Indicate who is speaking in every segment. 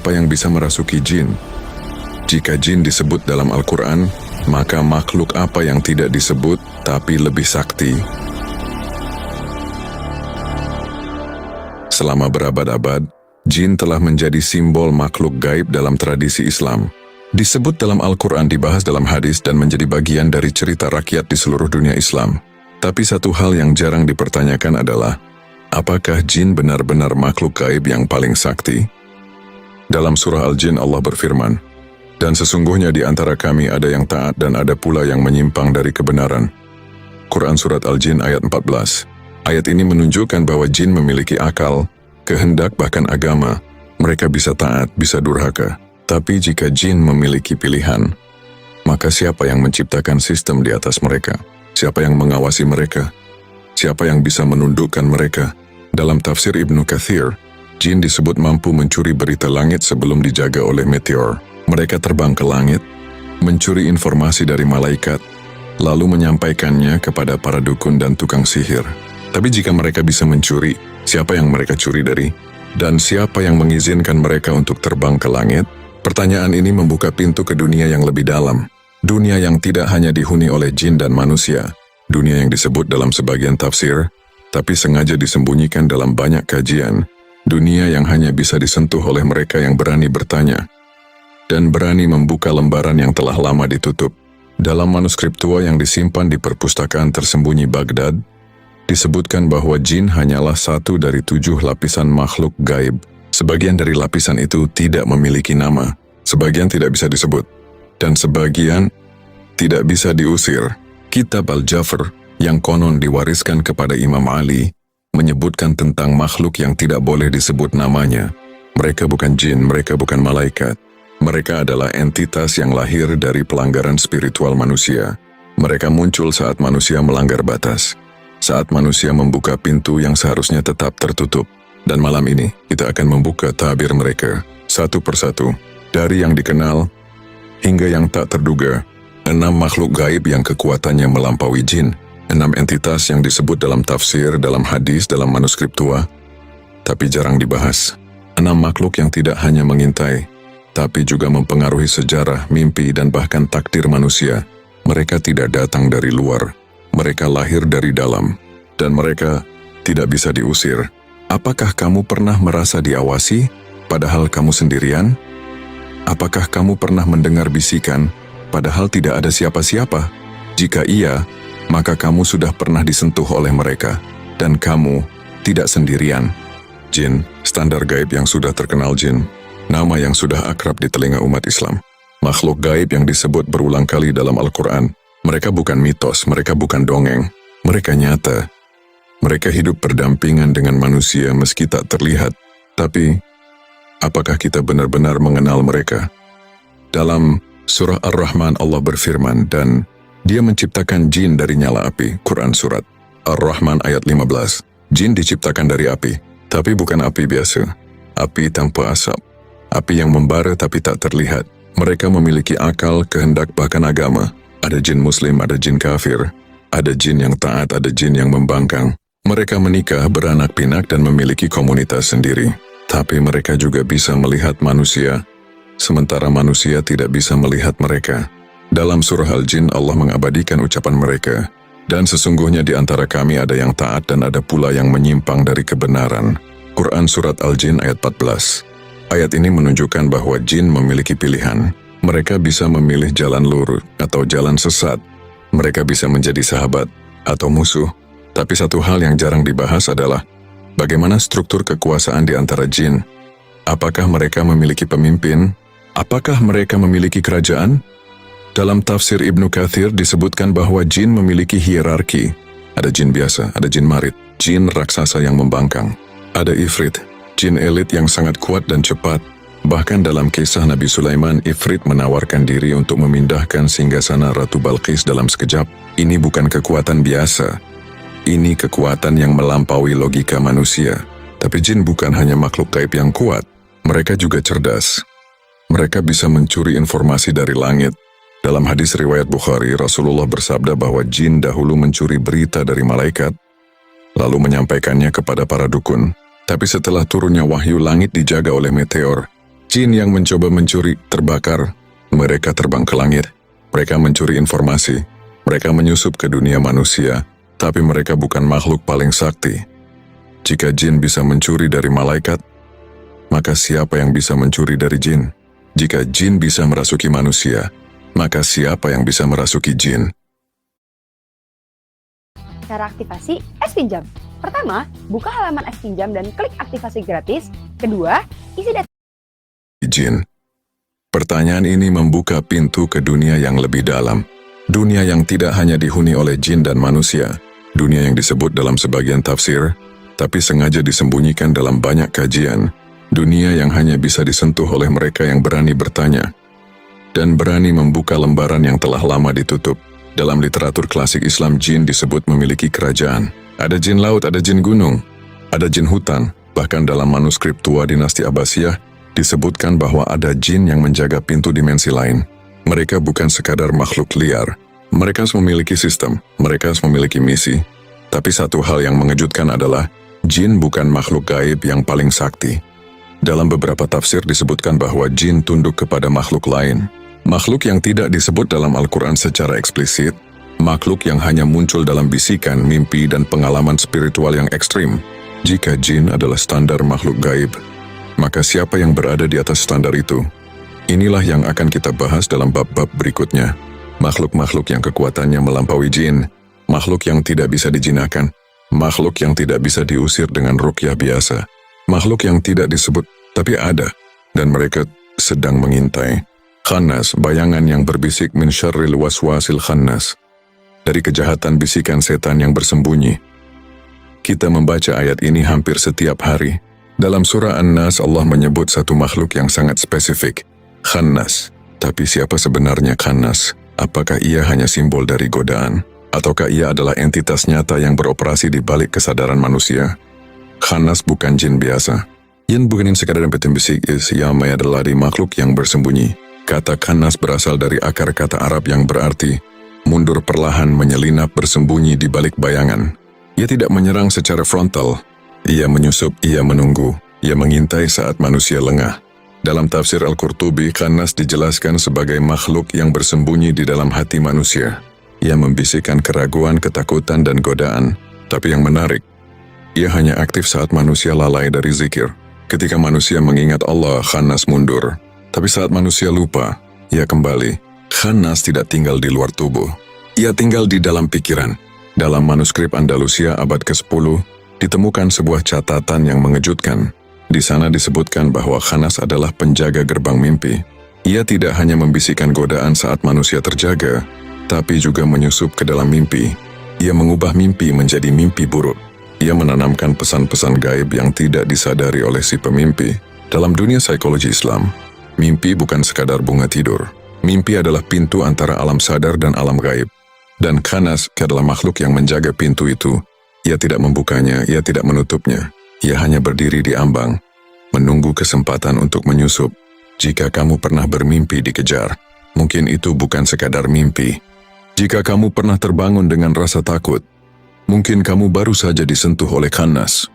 Speaker 1: Siapa yang bisa merasuki jin? Jika jin disebut dalam Al-Quran, maka makhluk apa yang tidak disebut tapi lebih sakti? Selama berabad-abad, jin telah menjadi simbol makhluk gaib dalam tradisi Islam. Disebut dalam Al-Quran, dibahas dalam hadis, dan menjadi bagian dari cerita rakyat di seluruh dunia Islam. Tapi satu hal yang jarang dipertanyakan adalah, apakah jin benar-benar makhluk gaib yang paling sakti? Dalam surah Al-Jin Allah berfirman, "Dan sesungguhnya di antara kami ada yang taat dan ada pula yang menyimpang dari kebenaran." Quran Surat Al-Jin ayat 14. Ayat ini menunjukkan bahwa jin memiliki akal, kehendak, bahkan agama. Mereka bisa taat, bisa durhaka. Tapi jika jin memiliki pilihan, maka siapa yang menciptakan sistem di atas mereka? Siapa yang mengawasi mereka? Siapa yang bisa menundukkan mereka? Dalam tafsir Ibnu Katsir, jin disebut mampu mencuri berita langit sebelum dijaga oleh meteor. Mereka terbang ke langit, mencuri informasi dari malaikat, lalu menyampaikannya kepada para dukun dan tukang sihir. Tapi jika mereka bisa mencuri, siapa yang mereka curi dari? Dan siapa yang mengizinkan mereka untuk terbang ke langit? Pertanyaan ini membuka pintu ke dunia yang lebih dalam. Dunia yang tidak hanya dihuni oleh jin dan manusia. Dunia yang disebut dalam sebagian tafsir, tapi sengaja disembunyikan dalam banyak kajian. Dunia yang hanya bisa disentuh oleh mereka yang berani bertanya dan berani membuka lembaran yang telah lama ditutup. Dalam manuskrip tua yang disimpan di perpustakaan tersembunyi Baghdad, disebutkan bahwa jin hanyalah satu dari 7 lapisan makhluk gaib. Sebagian dari lapisan itu tidak memiliki nama, sebagian tidak bisa disebut, dan sebagian tidak bisa diusir. Kitab Al-Jafr yang konon diwariskan kepada Imam Ali menyebutkan tentang makhluk yang tidak boleh disebut namanya. Mereka bukan jin, mereka bukan malaikat. Mereka adalah entitas yang lahir dari pelanggaran spiritual manusia. Mereka muncul saat manusia melanggar batas, saat manusia membuka pintu yang seharusnya tetap tertutup. Dan malam ini, kita akan membuka tabir mereka, satu persatu, dari yang dikenal hingga yang tak terduga. 6 makhluk gaib yang kekuatannya melampaui jin. 6 entitas yang disebut dalam tafsir, dalam hadis, dalam manuskrip tua, tapi jarang dibahas. 6 makhluk yang tidak hanya mengintai, tapi juga mempengaruhi sejarah, mimpi, dan bahkan takdir manusia. Mereka tidak datang dari luar, mereka lahir dari dalam, dan mereka tidak bisa diusir. Apakah kamu pernah merasa diawasi, padahal kamu sendirian? Apakah kamu pernah mendengar bisikan, padahal tidak ada siapa-siapa? Jika iya, maka kamu sudah pernah disentuh oleh mereka, dan kamu tidak sendirian. Jin, standar gaib yang sudah terkenal jin, nama yang sudah akrab di telinga umat Islam. Makhluk gaib yang disebut berulang kali dalam Al-Quran. Mereka bukan mitos, mereka bukan dongeng, mereka nyata. Mereka hidup berdampingan dengan manusia meski tak terlihat. Tapi, apakah kita benar-benar mengenal mereka? Dalam surah Ar-Rahman Allah berfirman, dan Dia menciptakan jin dari nyala api. Quran Surat Ar-Rahman ayat 15. Jin diciptakan dari api, tapi bukan api biasa. Api tanpa asap. Api yang membara tapi tak terlihat. Mereka memiliki akal, kehendak, bahkan agama. Ada jin muslim, ada jin kafir. Ada jin yang taat, ada jin yang membangkang. Mereka menikah, beranak pinak, dan memiliki komunitas sendiri. Tapi mereka juga bisa melihat manusia, sementara manusia tidak bisa melihat mereka. Dalam surah Al-Jin Allah mengabadikan ucapan mereka, dan sesungguhnya di antara kami ada yang taat dan ada pula yang menyimpang dari kebenaran. Quran Surat Al-Jin ayat 14. Ayat ini menunjukkan bahwa jin memiliki pilihan. Mereka bisa memilih jalan lurus atau jalan sesat. Mereka bisa menjadi sahabat atau musuh. Tapi satu hal yang jarang dibahas adalah bagaimana struktur kekuasaan di antara jin. Apakah mereka memiliki pemimpin? Apakah mereka memiliki kerajaan? Dalam tafsir Ibnu Katsir disebutkan bahwa jin memiliki hierarki. Ada jin biasa, ada jin marit, jin raksasa yang membangkang. Ada ifrit, jin elit yang sangat kuat dan cepat. Bahkan dalam kisah Nabi Sulaiman, ifrit menawarkan diri untuk memindahkan singgasana Ratu Balqis dalam sekejap. Ini bukan kekuatan biasa. Ini kekuatan yang melampaui logika manusia. Tapi jin bukan hanya makhluk gaib yang kuat. Mereka juga cerdas. Mereka bisa mencuri informasi dari langit. Dalam hadis riwayat Bukhari, Rasulullah bersabda bahwa jin dahulu mencuri berita dari malaikat, lalu menyampaikannya kepada para dukun. Tapi setelah turunnya wahyu, langit dijaga oleh meteor. Jin yang mencoba mencuri terbakar. Mereka terbang ke langit. Mereka mencuri informasi. Mereka menyusup ke dunia manusia. Tapi mereka bukan makhluk paling sakti. Jika jin bisa mencuri dari malaikat, maka siapa yang bisa mencuri dari jin? Jika jin bisa merasuki manusia, maka siapa yang bisa merasuki jin?
Speaker 2: Cara aktivasi Es Pinjam. Pertama, buka halaman Es Pinjam dan klik aktivasi gratis. Kedua, isi data
Speaker 1: Jin. Pertanyaan ini membuka pintu ke dunia yang lebih dalam. Dunia yang tidak hanya dihuni oleh jin dan manusia. Dunia yang disebut dalam sebagian tafsir, tapi sengaja disembunyikan dalam banyak kajian. Dunia yang hanya bisa disentuh oleh mereka yang berani bertanya dan berani membuka lembaran yang telah lama ditutup. Dalam literatur klasik Islam, jin disebut memiliki kerajaan. Ada jin laut, ada jin gunung, ada jin hutan. Bahkan dalam manuskrip tua dinasti Abbasiyah, disebutkan bahwa ada jin yang menjaga pintu dimensi lain. Mereka bukan sekadar makhluk liar. Mereka memiliki sistem, mereka memiliki misi. Tapi satu hal yang mengejutkan adalah, jin bukan makhluk gaib yang paling sakti. Dalam beberapa tafsir disebutkan bahwa jin tunduk kepada makhluk lain. Makhluk yang tidak disebut dalam Al-Quran secara eksplisit, makhluk yang hanya muncul dalam bisikan, mimpi, dan pengalaman spiritual yang ekstrim. Jika jin adalah standar makhluk gaib, maka siapa yang berada di atas standar itu? Inilah yang akan kita bahas dalam bab-bab berikutnya. Makhluk-makhluk yang kekuatannya melampaui jin, makhluk yang tidak bisa dijinakan, makhluk yang tidak bisa diusir dengan ruqyah biasa, makhluk yang tidak disebut tapi ada, dan mereka sedang mengintai. Khannas, bayangan yang berbisik min syarril waswasil khannas. Dari kejahatan bisikan setan yang bersembunyi. Kita membaca ayat ini hampir setiap hari. Dalam surah An-Nas, Allah menyebut satu makhluk yang sangat spesifik, Khannas. Tapi siapa sebenarnya Khannas? Apakah ia hanya simbol dari godaan? Ataukah ia adalah entitas nyata yang beroperasi di balik kesadaran manusia? Khannas bukan jin biasa. Yang bukan sekadar petim bisik, ia adalah di makhluk yang bersembunyi. Kata Khannas berasal dari akar kata Arab yang berarti mundur perlahan, menyelinap, bersembunyi di balik bayangan. Ia tidak menyerang secara frontal. Ia menyusup, ia menunggu, ia mengintai saat manusia lengah. Dalam tafsir Al-Qurtubi, Khannas dijelaskan sebagai makhluk yang bersembunyi di dalam hati manusia. Ia membisikkan keraguan, ketakutan, dan godaan. Tapi yang menarik, ia hanya aktif saat manusia lalai dari zikir. Ketika manusia mengingat Allah, Khannas mundur. Tapi saat manusia lupa, ia kembali. Khannas tidak tinggal di luar tubuh. Ia tinggal di dalam pikiran. Dalam manuskrip Andalusia abad ke-10, ditemukan sebuah catatan yang mengejutkan. Di sana disebutkan bahwa Khannas adalah penjaga gerbang mimpi. Ia tidak hanya membisikkan godaan saat manusia terjaga, tapi juga menyusup ke dalam mimpi. Ia mengubah mimpi menjadi mimpi buruk. Ia menanamkan pesan-pesan gaib yang tidak disadari oleh si pemimpi. Dalam dunia psikologi Islam, mimpi bukan sekadar bunga tidur. Mimpi adalah pintu antara alam sadar dan alam gaib. Dan Khannas adalah makhluk yang menjaga pintu itu. Ia tidak membukanya, ia tidak menutupnya. Ia hanya berdiri di ambang, menunggu kesempatan untuk menyusup. Jika kamu pernah bermimpi dikejar, mungkin itu bukan sekadar mimpi. Jika kamu pernah terbangun dengan rasa takut, mungkin kamu baru saja disentuh oleh Khannas.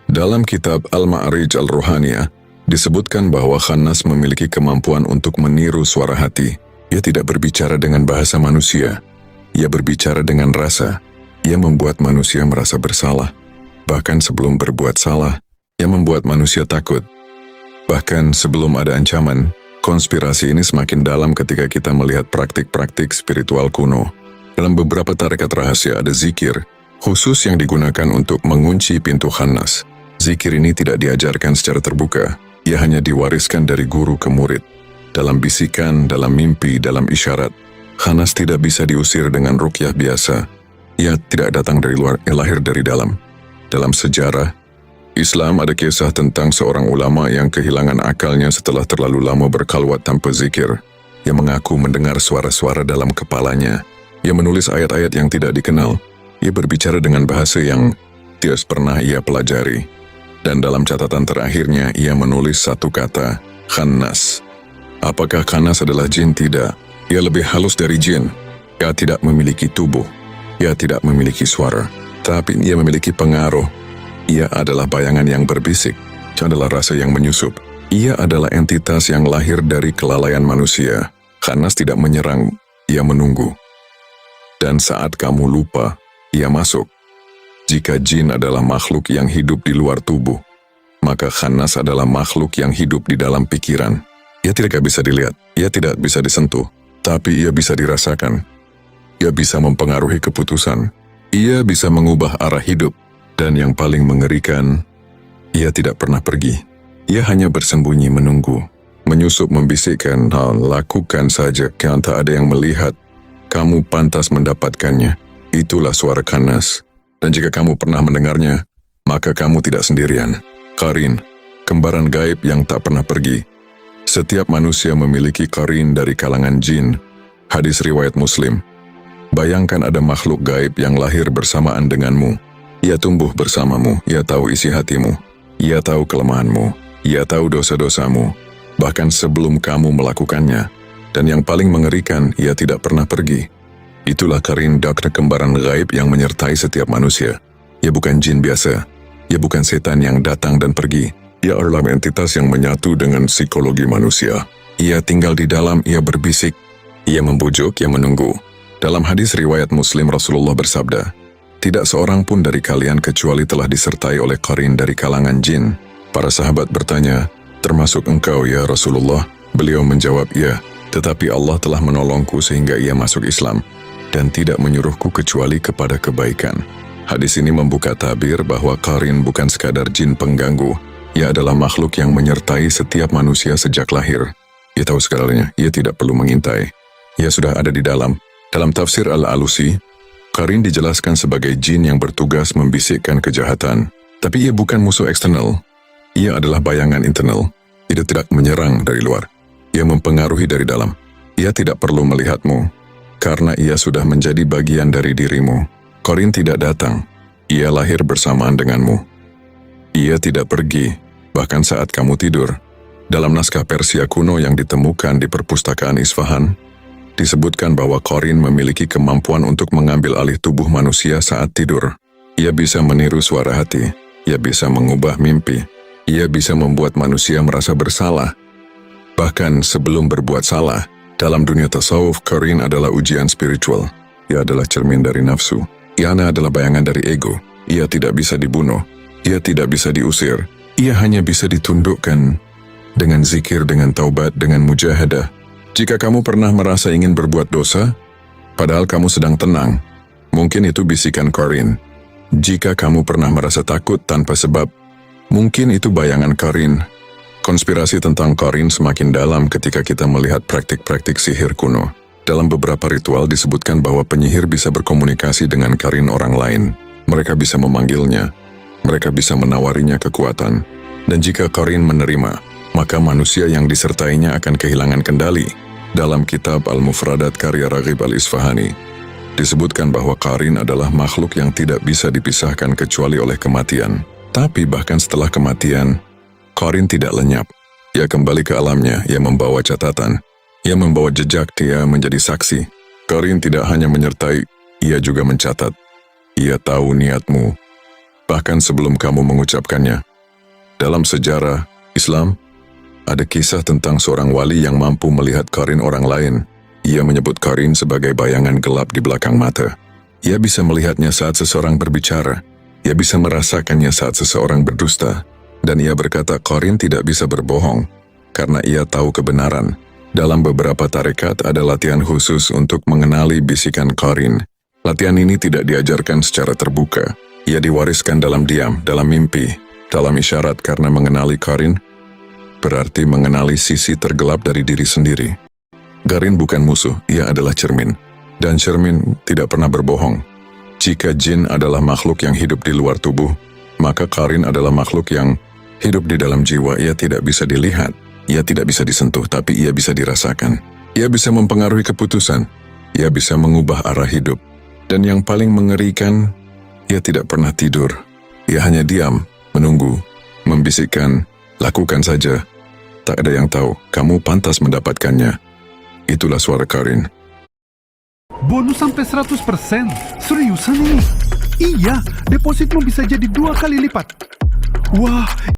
Speaker 1: Dalam kitab Al-Ma'arij Al-Ruhaniyah, disebutkan bahwa Khannas memiliki kemampuan untuk meniru suara hati. Ia tidak berbicara dengan bahasa manusia. Ia berbicara dengan rasa. Ia membuat manusia merasa bersalah. Bahkan sebelum berbuat salah, ia membuat manusia takut. Bahkan sebelum ada ancaman, konspirasi ini semakin dalam ketika kita melihat praktik-praktik spiritual kuno. Dalam beberapa tarekat rahasia ada zikir, khusus yang digunakan untuk mengunci pintu Khannas. Zikir ini tidak diajarkan secara terbuka, ia hanya diwariskan dari guru ke murid. Dalam bisikan, dalam mimpi, dalam isyarat, Khannas tidak bisa diusir dengan ruqyah biasa. Ia tidak datang dari luar, ia lahir dari dalam. Dalam sejarah Islam ada kisah tentang seorang ulama yang kehilangan akalnya setelah terlalu lama berkhalwat tanpa zikir. Ia mengaku mendengar suara-suara dalam kepalanya. Ia menulis ayat-ayat yang tidak dikenal. Ia berbicara dengan bahasa yang tidak pernah ia pelajari. Dan dalam catatan terakhirnya ia menulis satu kata, Khannas. Apakah Khannas adalah jin? Tidak. Ia lebih halus dari jin. Ia tidak memiliki tubuh. Ia tidak memiliki suara. Tapi ia memiliki pengaruh. Ia adalah bayangan yang berbisik. Ia adalah rasa yang menyusup. Ia adalah entitas yang lahir dari kelalaian manusia. Khannas tidak menyerang, ia menunggu. Dan saat kamu lupa, ia masuk. Jika jin adalah makhluk yang hidup di luar tubuh, maka Khannas adalah makhluk yang hidup di dalam pikiran. Ia tidak bisa dilihat, ia tidak bisa disentuh, tapi ia bisa dirasakan. Ia bisa mempengaruhi keputusan, ia bisa mengubah arah hidup, dan yang paling mengerikan, ia tidak pernah pergi. Ia hanya bersembunyi menunggu, menyusup membisikkan hal, lakukan saja, kan tak ada yang melihat. Kamu pantas mendapatkannya. Itulah suara Khannas. Dan jika kamu pernah mendengarnya, maka kamu tidak sendirian. Qarin, kembaran gaib yang tak pernah pergi. Setiap manusia memiliki qarin dari kalangan jin. Hadis riwayat Muslim. Bayangkan ada makhluk gaib yang lahir bersamaan denganmu. Ia tumbuh bersamamu, ia tahu isi hatimu. Ia tahu kelemahanmu, ia tahu dosa-dosamu. Bahkan sebelum kamu melakukannya. Dan yang paling mengerikan, ia tidak pernah pergi. Itulah qarin, dokter kembaran gaib yang menyertai setiap manusia. Ia bukan jin biasa. Ia bukan setan yang datang dan pergi. Ia adalah entitas yang menyatu dengan psikologi manusia. Ia tinggal di dalam, ia berbisik. Ia membujuk, ia menunggu. Dalam hadis riwayat Muslim, Rasulullah bersabda, "Tidak seorang pun dari kalian kecuali telah disertai oleh qarin dari kalangan jin." Para sahabat bertanya, "Termasuk engkau ya Rasulullah?" Beliau menjawab, "Ya, tetapi Allah telah menolongku sehingga ia masuk Islam dan tidak menyuruhku kecuali kepada kebaikan." Hadis ini membuka tabir bahwa qarin bukan sekadar jin pengganggu. Ia adalah makhluk yang menyertai setiap manusia sejak lahir. Ia tahu segalanya, ia tidak perlu mengintai. Ia sudah ada di dalam. Dalam tafsir Al-Alusi, qarin dijelaskan sebagai jin yang bertugas membisikkan kejahatan. Tapi ia bukan musuh eksternal. Ia adalah bayangan internal. Ia tidak menyerang dari luar. Ia mempengaruhi dari dalam. Ia tidak perlu melihatmu, karena ia sudah menjadi bagian dari dirimu. Qarin tidak datang. Ia lahir bersamaan denganmu. Ia tidak pergi, bahkan saat kamu tidur. Dalam naskah Persia kuno yang ditemukan di perpustakaan Isfahan, disebutkan bahwa qarin memiliki kemampuan untuk mengambil alih tubuh manusia saat tidur. Ia bisa meniru suara hati. Ia bisa mengubah mimpi. Ia bisa membuat manusia merasa bersalah. Bahkan sebelum berbuat salah, dalam dunia tasawuf, qarin adalah ujian spiritual. Ia adalah cermin dari nafsu. Ia adalah bayangan dari ego. Ia tidak bisa dibunuh. Ia tidak bisa diusir. Ia hanya bisa ditundukkan dengan zikir, dengan taubat, dengan mujahadah. Jika kamu pernah merasa ingin berbuat dosa, padahal kamu sedang tenang, mungkin itu bisikan qarin. Jika kamu pernah merasa takut tanpa sebab, mungkin itu bayangan qarin. Konspirasi tentang qarin semakin dalam ketika kita melihat praktik-praktik sihir kuno. Dalam beberapa ritual disebutkan bahwa penyihir bisa berkomunikasi dengan qarin orang lain. Mereka bisa memanggilnya, mereka bisa menawarinya kekuatan. Dan jika qarin menerima, maka manusia yang disertainya akan kehilangan kendali. Dalam kitab Al-Mufradat karya Raghib Al-Isfahani, disebutkan bahwa qarin adalah makhluk yang tidak bisa dipisahkan kecuali oleh kematian. Tapi bahkan setelah kematian, qarin tidak lenyap. Ia kembali ke alamnya, ia membawa catatan. Ia membawa jejak, dia menjadi saksi. Qarin tidak hanya menyertai, ia juga mencatat. Ia tahu niatmu, bahkan sebelum kamu mengucapkannya. Dalam sejarah Islam, ada kisah tentang seorang wali yang mampu melihat qarin orang lain. Ia menyebut qarin sebagai bayangan gelap di belakang mata. Ia bisa melihatnya saat seseorang berbicara. Ia bisa merasakannya saat seseorang berdusta. Dan ia berkata qarin tidak bisa berbohong, karena ia tahu kebenaran. Dalam beberapa tarekat ada latihan khusus untuk mengenali bisikan qarin. Latihan ini tidak diajarkan secara terbuka. Ia diwariskan dalam diam, dalam mimpi, dalam isyarat, karena mengenali qarin berarti mengenali sisi tergelap dari diri sendiri. Qarin bukan musuh, ia adalah cermin. Dan cermin tidak pernah berbohong. Jika jin adalah makhluk yang hidup di luar tubuh, maka qarin adalah makhluk yang hidup di dalam jiwa. Ia tidak bisa dilihat. Ia tidak bisa disentuh, tapi ia bisa dirasakan. Ia bisa mempengaruhi keputusan. Ia bisa mengubah arah hidup. Dan yang paling mengerikan, ia tidak pernah tidur. Ia hanya diam, menunggu, membisikkan, lakukan saja. Tak ada yang tahu, kamu pantas mendapatkannya. Itulah suara qarin.
Speaker 3: Bonus sampai 100%. Seriusan ini? Iya, depositmu bisa jadi 2 kali lipat. Wah,